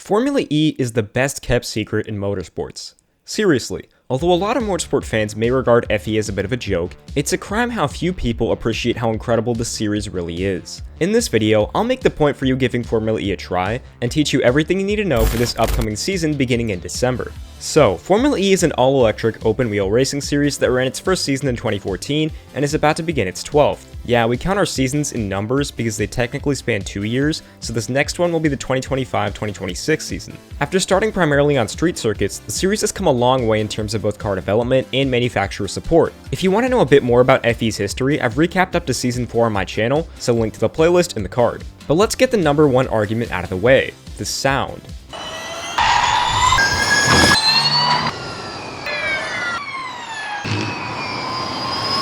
Formula E is the best kept secret in motorsports. Seriously, although a lot of motorsport fans may regard FE as a bit of a joke, it's a crime how few people appreciate how incredible the series really is. In this video, I'll make the point for you giving Formula E a try, and teach you everything you need to know for this upcoming season beginning in December. So, Formula E is an all-electric open-wheel racing series that ran its first season in 2014 and is about to begin its 12th. Yeah, we count our seasons in numbers because they technically span 2 years, so this next one will be the 2025-2026 season. After starting primarily on street circuits, the series has come a long way in terms of both car development and manufacturer support. If you want to know a bit more about FE's history, I've recapped up to season 4 on my channel, so link to the playlist in the card. But let's get the number one argument out of the way: the sound.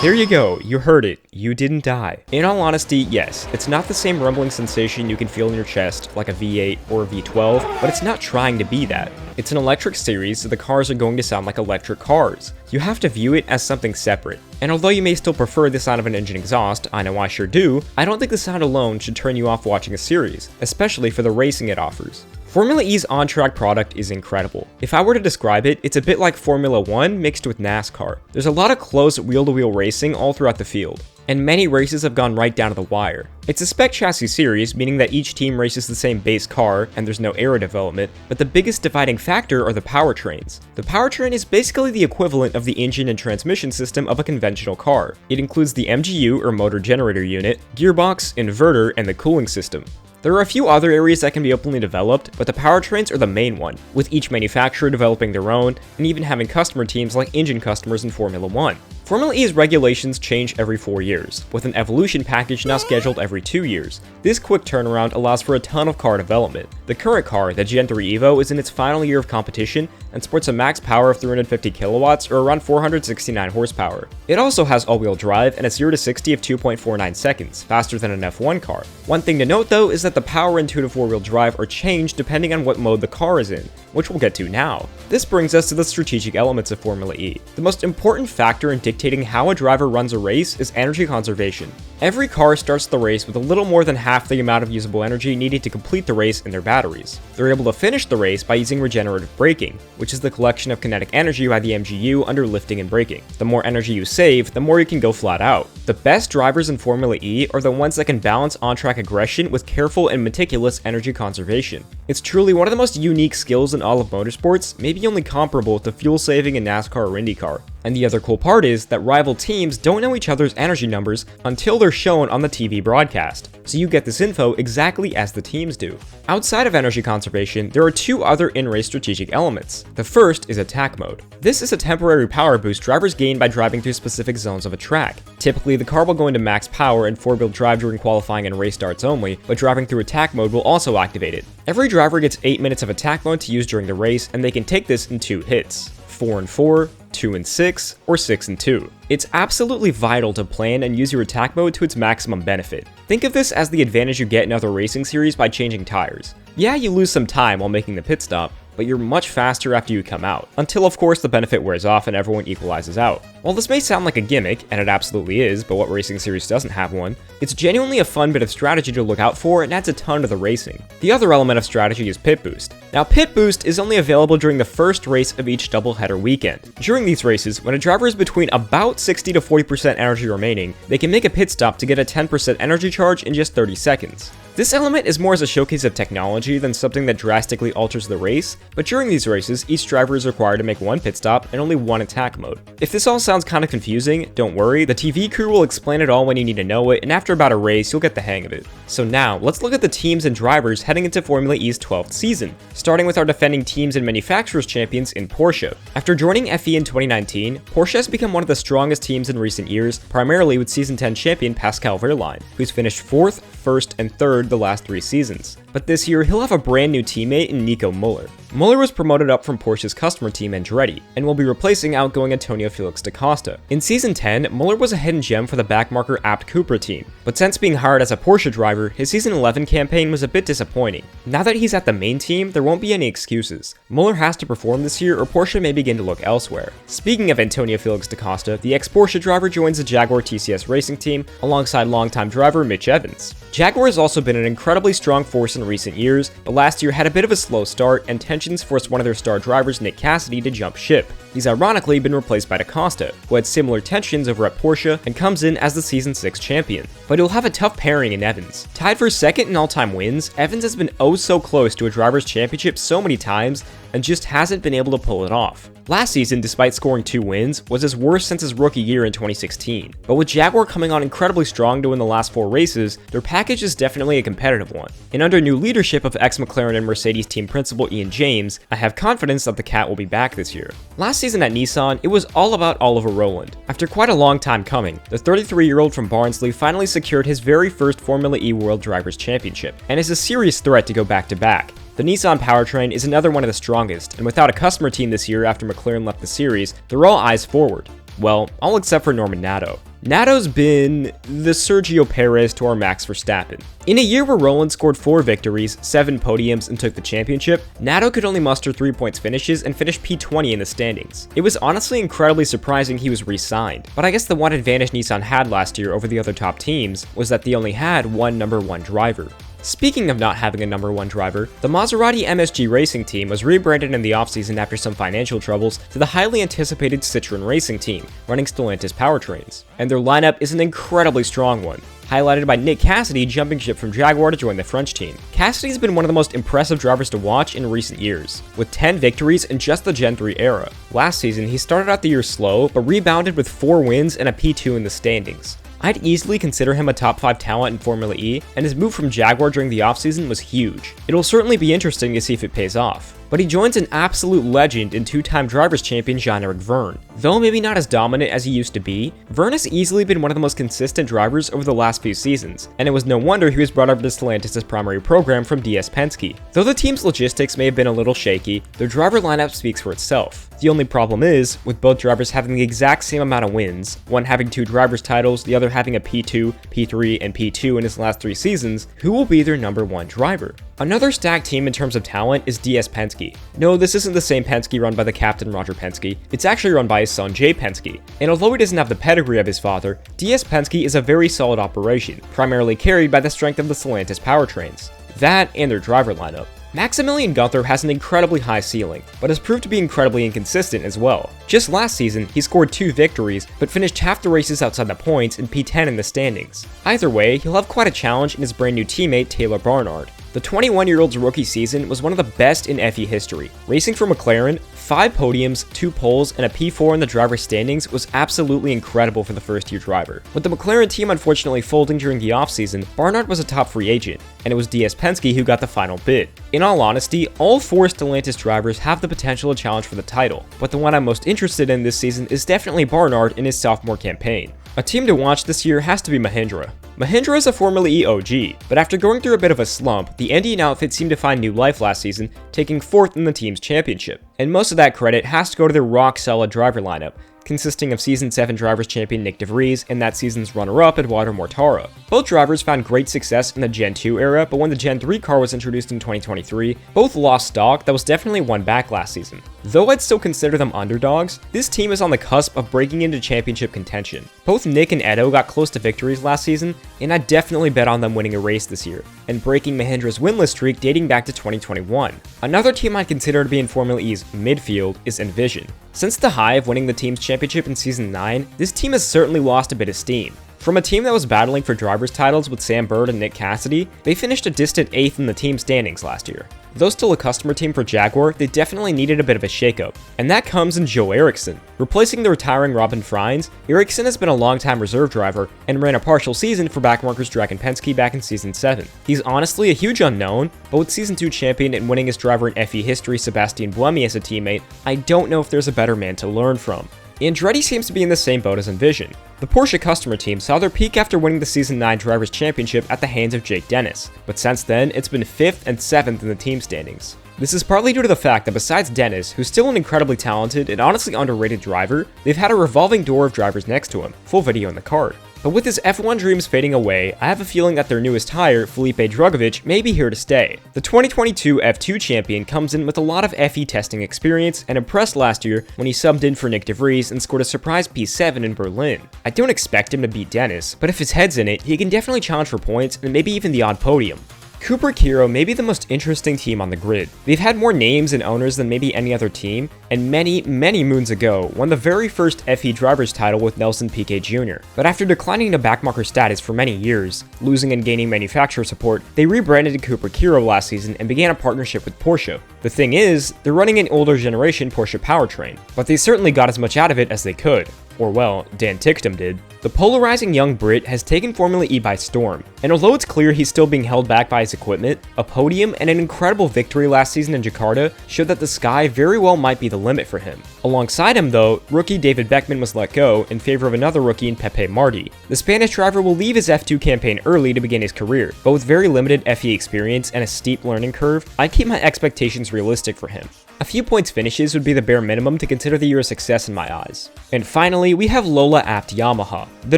There you go, you heard it, you didn't die. In all honesty, yes, it's not the same rumbling sensation you can feel in your chest like a V8 or a V12, but it's not trying to be that. It's an electric series, so the cars are going to sound like electric cars. You have to view it as something separate. And although you may still prefer the sound of an engine exhaust, I know I sure do, I don't think the sound alone should turn you off watching a series, especially for the racing it offers. Formula E's on-track product is incredible. If I were to describe it, it's a bit like Formula 1 mixed with NASCAR. There's a lot of close wheel-to-wheel racing all throughout the field, and many races have gone right down to the wire. It's a spec chassis series, meaning that each team races the same base car, and there's no aero development, but the biggest dividing factor are the powertrains. The powertrain is basically the equivalent of the engine and transmission system of a conventional car. It includes the MGU or motor generator unit, gearbox, inverter, and the cooling system. There are a few other areas that can be openly developed, but the powertrains are the main one, with each manufacturer developing their own, and even having customer teams like engine customers in Formula 1. Formula E's regulations change every 4 years, with an evolution package now scheduled every 2 years. This quick turnaround allows for a ton of car development. The current car, the Gen 3 Evo, is in its final year of competition and sports a max power of 350 kilowatts or around 469 horsepower. It also has all-wheel drive and a 0 to 60 of 2.49 seconds, faster than an F1 car. One thing to note though is that the power and 2 to 4-wheel drive are changed depending on what mode the car is in, which we'll get to now. This brings us to the strategic elements of Formula E. The most important factor in dictating how a driver runs a race is energy conservation. Every car starts the race with a little more than half the amount of usable energy needed to complete the race in their batteries. They're able to finish the race by using regenerative braking, which is the collection of kinetic energy by the MGU under lifting and braking. The more energy you save, the more you can go flat out. The best drivers in Formula E are the ones that can balance on-track aggression with careful and meticulous energy conservation. It's truly one of the most unique skills in all of motorsports, maybe only comparable to fuel saving in NASCAR or IndyCar. And the other cool part is that rival teams don't know each other's energy numbers until they're shown on the TV broadcast, so you get this info exactly as the teams do. Outside of energy conservation, there are two other in-race strategic elements. The first is attack mode. This is a temporary power boost drivers gain by driving through specific zones of a track. Typically, the car will go into max power and 4-wheel drive during qualifying and race starts only, but driving through attack mode will also activate it. Every driver gets 8 minutes of attack mode to use during the race, and they can take this in 2 hits: 4 and 4, 2 and 6, or 6 and 2. It's absolutely vital to plan and use your attack mode to its maximum benefit. Think of this as the advantage you get in other racing series by changing tires. Yeah, you lose some time while making the pit stop, but you're much faster after you come out, until of course the benefit wears off and everyone equalizes out. While this may sound like a gimmick, and it absolutely is, but what racing series doesn't have one, it's genuinely a fun bit of strategy to look out for and adds a ton to the racing. The other element of strategy is pit boost. Now, pit boost is only available during the first race of each doubleheader weekend. During these races, when a driver is between about 60 to 40% energy remaining, they can make a pit stop to get a 10% energy charge in just 30 seconds. This element is more as a showcase of technology than something that drastically alters the race, but during these races, each driver is required to make 1 pit stop and only 1 attack mode. If this all sounds kind of confusing, don't worry, the TV crew will explain it all when you need to know it, and after about a race, you'll get the hang of it. So now, let's look at the teams and drivers heading into Formula E's 12th season, starting with our defending teams and manufacturers champions in Porsche. After joining FE in 2019, Porsche has become one of the strongest teams in recent years, primarily with Season 10 champion Pascal Wehrlein, who's finished 4th, 1st, and 3rd the last 3 seasons. But this year, he'll have a brand new teammate in Nico Müller. Muller was promoted up from Porsche's customer team Andretti, and will be replacing outgoing Antonio Felix da Costa. In Season 10, Muller was a hidden gem for the backmarker Abt Cupra team, but since being hired as a Porsche driver, his Season 11 campaign was a bit disappointing. Now that he's at the main team, there won't be any excuses. Muller has to perform this year or Porsche may begin to look elsewhere. Speaking of Antonio Felix da Costa, the ex-Porsche driver joins the Jaguar TCS racing team alongside longtime driver Mitch Evans. Jaguar has also been an incredibly strong force in recent years, but last year had a bit of a slow start and tensions forced one of their star drivers, Nick Cassidy, to jump ship. He's ironically been replaced by da Costa, who had similar tensions over at Porsche and comes in as the Season 6 champion. But he'll have a tough pairing in Evans. Tied for second in all-time wins, Evans has been oh so close to a driver's championship so many times and just hasn't been able to pull it off. Last season, despite scoring 2 wins, was his worst since his rookie year in 2016. But with Jaguar coming on incredibly strong to win the last 4 races, their package is definitely a competitive one. And under new leadership of ex-McLaren and Mercedes team principal Ian James, I have confidence that the cat will be back this year. Last season at Nissan, it was all about Oliver Rowland. After quite a long time coming, the 33-year-old from Barnsley finally secured his very first Formula E World Drivers' Championship, and is a serious threat to go back-to-back. The Nissan powertrain is another one of the strongest, and without a customer team this year after McLaren left the series, they're all eyes forward. Well, all except for Norman Nato. Nato's been the Sergio Perez to our Max Verstappen. In a year where Rowland scored 4 victories, 7 podiums, and took the championship, Nato could only muster 3 points finishes and finish P20 in the standings. It was honestly incredibly surprising he was re-signed, but I guess the one advantage Nissan had last year over the other top teams was that they only had one number 1 driver. Speaking of not having a number 1 driver, the Maserati MSG racing team was rebranded in the offseason after some financial troubles to the highly anticipated Citroën racing team, running Stellantis powertrains. And their lineup is an incredibly strong one, highlighted by Nick Cassidy jumping ship from Jaguar to join the French team. Cassidy's been one of the most impressive drivers to watch in recent years, with 10 victories in just the Gen 3 era. Last season, he started out the year slow, but rebounded with 4 wins and a P2 in the standings. I'd easily consider him a top 5 talent in Formula E, and his move from Jaguar during the offseason was huge. It'll certainly be interesting to see if it pays off. But he joins an absolute legend in 2-time drivers champion Jean-Eric Vergne. Though maybe not as dominant as he used to be, Vergne has easily been one of the most consistent drivers over the last few seasons, and it was no wonder he was brought over to Stellantis' primary program from DS Penske. Though the team's logistics may have been a little shaky, their driver lineup speaks for itself. The only problem is, with both drivers having the exact same amount of wins, one having 2 drivers titles, the other having a P2, P3, and P2 in his last 3 seasons, who will be their number 1 driver? Another stacked team in terms of talent is DS Penske. No, this isn't the same Penske run by the captain Roger Penske, it's actually run by his son Jay Penske. And although he doesn't have the pedigree of his father, DS Penske is a very solid operation, primarily carried by the strength of the Stellantis powertrains. That and their driver lineup. Maximilian Gunther has an incredibly high ceiling, but has proved to be incredibly inconsistent as well. Just last season, he scored 2 victories, but finished half the races outside the points and P10 in the standings. Either way, he'll have quite a challenge in his brand new teammate Taylor Barnard. The 21-year-old's rookie season was one of the best in FE history. Racing for McLaren, 5 podiums, 2 poles, and a P4 in the driver's standings was absolutely incredible for the first-year driver. With the McLaren team unfortunately folding during the offseason, Barnard was a top free agent, and it was DS Penske who got the final bid. In all honesty, all 4 Stellantis drivers have the potential to challenge for the title, but the one I'm most interested in this season is definitely Barnard in his sophomore campaign. A team to watch this year has to be Mahindra. Mahindra is a Formula E OG, but after going through a bit of a slump, the Indian outfit seemed to find new life last season, taking 4th in the team's championship. And most of that credit has to go to their rock-solid driver lineup, consisting of Season 7 drivers champion Nick DeVries and that season's runner-up Eduardo Mortara. Both drivers found great success in the Gen 2 era, but when the Gen 3 car was introduced in 2023, both lost stock that was definitely won back last season. Though I'd still consider them underdogs, this team is on the cusp of breaking into championship contention. Both Nick and Edo got close to victories last season, and I'd definitely bet on them winning a race this year, and breaking Mahindra's winless streak dating back to 2021. Another team I'd consider to be in Formula E's midfield is Envision. Since the high of winning the team's championship in Season 9, this team has certainly lost a bit of steam. From a team that was battling for drivers' titles with Sam Bird and Nick Cassidy, they finished a distant 8th in the team standings last year. Though still a customer team for Jaguar, they definitely needed a bit of a shakeup, and that comes in Joe Eriksson. Replacing the retiring Robin Freins, Eriksson has been a long-time reserve driver and ran a partial season for backmarkers Dragon Penske back in Season 7. He's honestly a huge unknown, but with Season 2 champion and winningest driver in FE history Sebastian Buemi as a teammate, I don't know if there's a better man to learn from. Andretti seems to be in the same boat as Envision. The Porsche customer team saw their peak after winning the Season 9 Drivers' Championship at the hands of Jake Dennis, but since then, it's been 5th and 7th in the team standings. This is partly due to the fact that besides Dennis, who's still an incredibly talented and honestly underrated driver, they've had a revolving door of drivers next to him, full video in the card. But with his F1 dreams fading away, I have a feeling that their newest hire, Felipe Drugovich, may be here to stay. The 2022 F2 champion comes in with a lot of FE testing experience and impressed last year when he subbed in for Nick DeVries and scored a surprise P7 in Berlin. I don't expect him to beat Dennis, but if his head's in it, he can definitely challenge for points and maybe even the odd podium. Cooper Kiro may be the most interesting team on the grid. They've had more names and owners than maybe any other team, and many moons ago won the very first FE Drivers title with Nelson Piquet Jr. But after declining to backmarker status for many years, losing and gaining manufacturer support, they rebranded to Cooper Kiro last season and began a partnership with Porsche. The thing is, they're running an older generation Porsche powertrain, but they certainly got as much out of it as they could. Or well, Dan Ticktum did. The polarizing young Brit has taken Formula E by storm, and although it's clear he's still being held back by his equipment, a podium and an incredible victory last season in Jakarta showed that the sky very well might be the limit for him. Alongside him though, rookie David Beckman was let go in favor of another rookie in Pepe Marti. The Spanish driver will leave his F2 campaign early to begin his career, but with very limited FE experience and a steep learning curve, I keep my expectations realistic for him. A few points finishes would be the bare minimum to consider the year a success in my eyes. And finally, we have Lola Apt Yamaha. The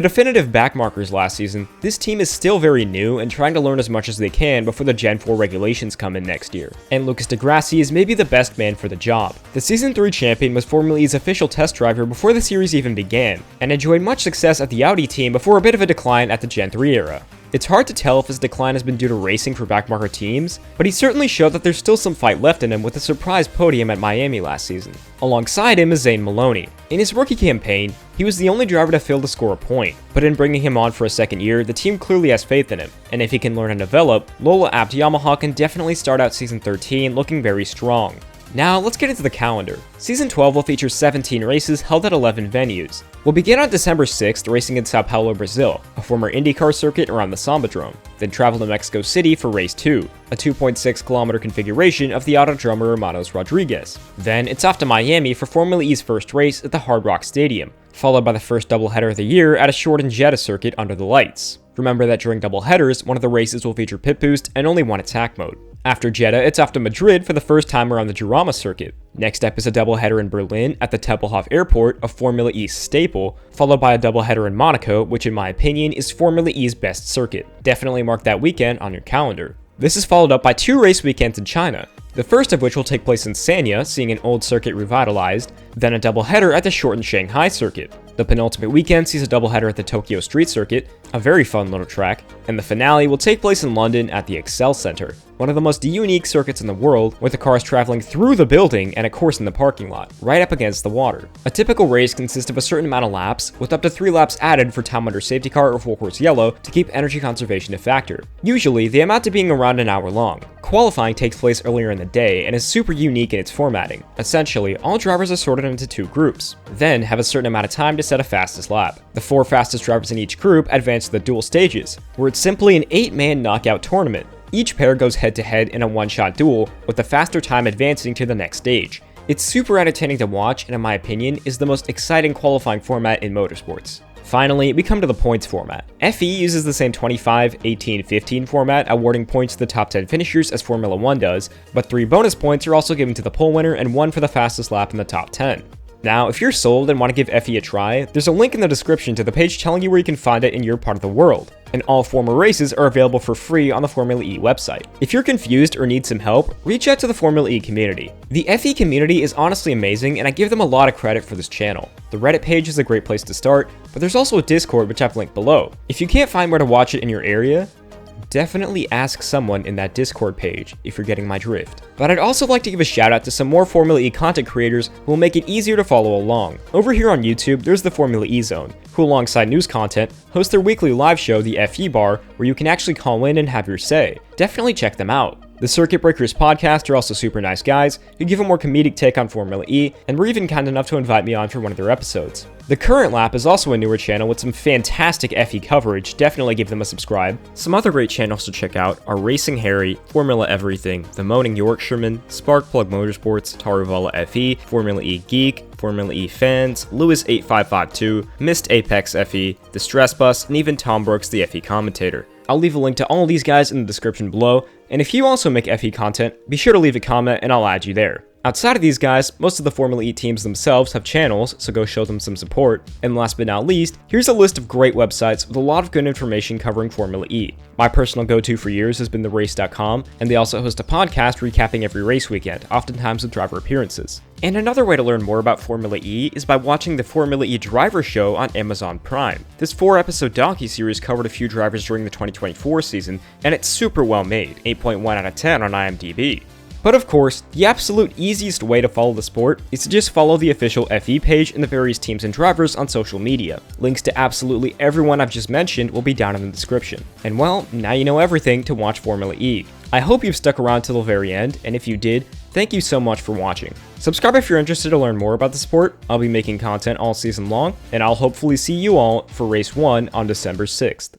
definitive backmarkers last season, this team is still very new and trying to learn as much as they can before the Gen 4 regulations come in next year. And Lucas de Grassi is maybe the best man for the job. The Season 3 champion was Formula E's official test driver before the series even began, and enjoyed much success at the Audi team before a bit of a decline at the Gen 3 era. It's hard to tell if his decline has been due to racing for backmarker teams, but he certainly showed that there's still some fight left in him with a surprise podium at Miami last season. Alongside him is Zane Maloney. In his rookie campaign, he was the only driver to fail to score a point, but in bringing him on for a second year, the team clearly has faith in him, and if he can learn and develop, Lola Apt Yamaha can definitely start out Season 13 looking very strong. Now, let's get into the calendar. Season 12 will feature 17 races held at 11 venues. We'll begin on December 6th racing in Sao Paulo, Brazil, a former IndyCar circuit around the Sambadrome, then travel to Mexico City for Race 2, a 2.6 kilometer configuration of the Autodromo Hermanos Rodriguez. Then it's off to Miami for Formula E's first race at the Hard Rock Stadium, followed by the first doubleheader of the year at a shortened Jeddah circuit under the lights. Remember that during doubleheaders, one of the races will feature pit boost and only one attack mode. After Jeddah, it's off to Madrid for the first time around the Jarama circuit. Next up is a doubleheader in Berlin at the Tempelhof Airport, a Formula E staple, followed by a doubleheader in Monaco, which in my opinion is Formula E's best circuit. Definitely mark that weekend on your calendar. This is followed up by 2 race weekends in China, the first of which will take place in Sanya, seeing an old circuit revitalized, then a doubleheader at the shortened Shanghai circuit. The penultimate weekend sees a doubleheader at the Tokyo Street Circuit, a very fun little track, and the finale will take place in London at the Excel Centre, one of the most unique circuits in the world, with the cars traveling through the building and a course in the parking lot, right up against the water. A typical race consists of a certain amount of laps, with up to 3 laps added for time under safety car or full course yellow to keep energy conservation a factor. Usually, they amount to being around an hour long. Qualifying takes place earlier in the day and is super unique in its formatting. Essentially, all drivers are sorted into 2 groups, then have a certain amount of time to set a fastest lap. The 4 fastest drivers in each group advance to the dual stages, where it's simply an 8-man knockout tournament. Each pair goes head-to-head in a one-shot duel, with the faster time advancing to the next stage. It's super entertaining to watch and in my opinion is the most exciting qualifying format in motorsports. Finally, we come to the points format. FE uses the same 25, 18, 15 format, awarding points to the top 10 finishers as Formula 1 does, but 3 bonus points are also given to the pole winner and 1 for the fastest lap in the top 10. Now, if you're sold and want to give FE a try, there's a link in the description to the page telling you where you can find it in your part of the world. And all former races are available for free on the Formula E website. If you're confused or need some help, reach out to the Formula E community. The FE community is honestly amazing and I give them a lot of credit for this channel. The Reddit page is a great place to start, but there's also a Discord which I've linked below. If you can't find where to watch it in your area, definitely ask someone in that Discord page if you're getting my drift. But I'd also like to give a shout out to some more Formula E content creators who will make it easier to follow along. Over here on YouTube, there's the Formula E Zone, who alongside news content, host their weekly live show, the FE Bar, where you can actually call in and have your say. Definitely check them out. The Circuit Breakers podcast are also super nice guys who give a more comedic take on Formula E and were even kind enough to invite me on for one of their episodes. The Current Lap is also a newer channel with some fantastic FE coverage, definitely give them a subscribe. Some other great channels to check out are Racing Harry, Formula Everything, The Moaning Yorkshireman, Sparkplug Motorsports, Taruvala FE, Formula E Geek, Formula E Fans, Lewis8552, Missed Apex FE, The Stress Bus, and even Tom Brooks the FE commentator. I'll leave a link to all these guys in the description below, and if you also make FE content, be sure to leave a comment and I'll add you there. Outside of these guys, most of the FormulaE teams themselves have channels, so go show them some support. And last but not least, here's a list of great websites with a lot of good information covering FormulaE. My personal go-to for years has been therace.com, and they also host a podcast recapping every race weekend, oftentimes with driver appearances. And another way to learn more about FormulaE is by watching the FormulaE Driver Show on Amazon Prime. This 4-episode docu-series covered a few drivers during the 2024 season, and it's super well made, 8.1 out of 10 on IMDb. But of course, the absolute easiest way to follow the sport is to just follow the official FE page and the various teams and drivers on social media. Links to absolutely everyone I've just mentioned will be down in the description. And well, now you know everything to watch FormulaE. I hope you've stuck around till the very end, and if you did, thank you so much for watching. Subscribe if you're interested to learn more about the sport. I'll be making content all season long, and I'll hopefully see you all for race 1 on December 6th.